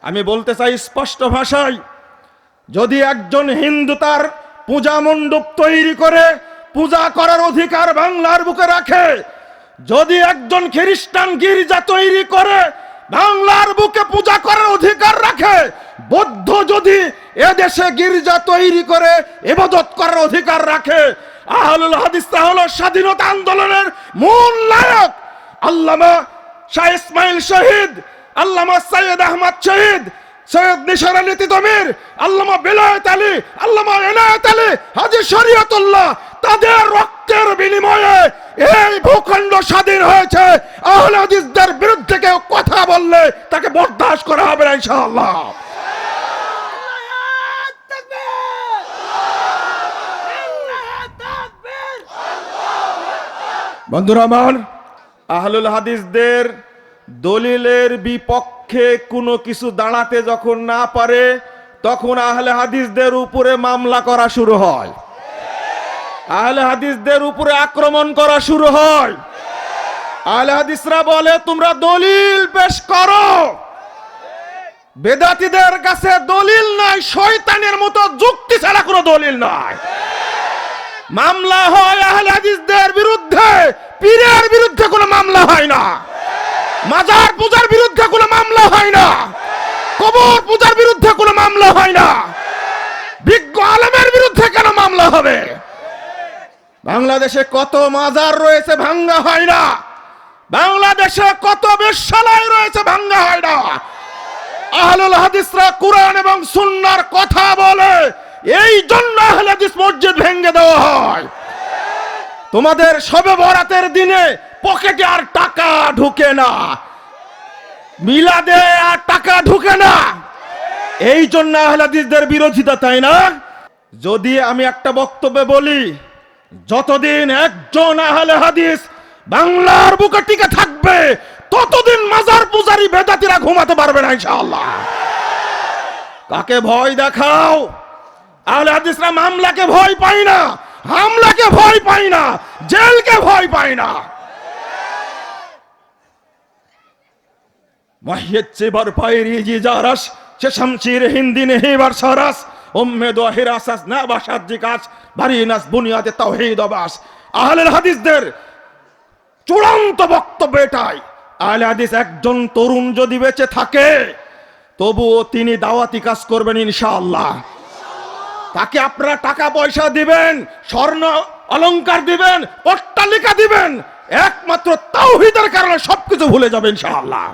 আমি বলতে চাই স্পষ্ট ভাষায়, যদি একজন হিন্দু তার পূজা মণ্ডপ তৈরি করে পূজা করার অধিকার বাংলার বুকে রাখে, যদি একজন খ্রিস্টান গির্জা তৈরি করে বাংলার বুকে পূজা করার অধিকার রাখে, বৌদ্ধ যদি এদেশে গির্জা তৈরি করে ইবাদত করার অধিকার রাখে, আহলুল হাদিসরা হলো স্বাধীনতা আন্দোলনের মূল নায়ক। আল্লামা শাহ ইসমাইল শহীদ, আল্লামা সৈয়দ আহমদ শহীদ, সৈয়দ নিসার আলী তিতুমীর, আল্লামা বেলায়েত আলী, আল্লামা এনায়েত আলী, হাজী শরীয়তুল্লাহ, তাদের রক্তের বিনিময়ে এই ভূখণ্ড স্বাধীন হয়েছে। আহলে হাদিসদের বিরুদ্ধে কেউ কথা বললে তাকে বরদাস্ত করা হবে না ইনশাআল্লাহ। বন্ধুরা আমার, আহলুল হাদিসদের দলিলের বিপক্ষে কোনো কিছু দাঁড়াতে যখন না পারে, তখন আহলে হাদিসদের উপরে মামলা করা শুরু হয়, আহলে হাদিসদের উপরে আক্রমণ করা শুরু হয়। আহলে হাদিসরা বলে তোমরা দলিল পেশ করো। বেদাতীদের কাছে দলিল নাই, শয়তানের মতো যুক্তি ছাড়া কোনো দলিল নাই। মামলা হয় আহলে হাদিসদের বিরুদ্ধে, পীরের বিরুদ্ধে কোনো মামলা হয় না, মাজার পূজার বিরুদ্ধে কোনো মামলা হয় না, কবর পূজার বিরুদ্ধে কোনো মামলা হয় না, বিজ্ঞ আলেমের বিরুদ্ধে কেন মামলা হবে? বাংলাদেশে কত মাজার রয়েছে ভাঙ্গা হয় না, বাংলাদেশে কত বেশ্যালয় রয়েছে ভাঙ্গা হয় না। আহলুল হাদিসরা কুরআন এবং সুন্নাহর কথা বলে, এই জন্য আহলে হাদিস মসজিদ ভেঙে দেওয়া হয়। তোমাদের শবে বরাতের দিনে পকেটে আর টাকা ঢুকে না, মিলাদে আর টাকা ঢুকে না, এই জন্য আহলে হাদিসদের বিরোধিতা, তাই না? যদি আমি একটা বক্তব্যে বলি, যতদিন একজন আহলে হাদিস বাংলার বুকে টিকে থাকবে, ততদিন মাজার পূজারী বেদাতীরা ঘুমাতে পারবে না ইনশাআল্লাহ। কাকে ভয় দেখাও? আহলে হাদিসরা মামলাকে ভয় পায় না, হামলাকে ভয় পায় না, জেলকে ভয় পায় না। মাহিয়ত চিবার পায়রি জি জারাস সে শামশির হিন্দি নেহিবার সারাস উম্মেদ ওয়া হিরাসাস না বাসাত জিকাস বারিনাস বুনিয়াদে তাওহীদ ওয়াবাস। আহলে হাদিসদের চূড়ান্ত বক্তব্য এটাই, আহলে হাদিস একজন তরুণ যদি বেঁচে থাকে তবুও তিনি দাওয়াতি কাজ করবেন ইনশাআল্লাহ। তাকে আপনারা টাকা পয়সা দিবেন, স্বর্ণ অলংকার দিবেন, অট্টালিকা দিবেন, একমাত্র তাওহীদের কারণে সবকিছু ভুলে যাবেন ইনশাআল্লাহ।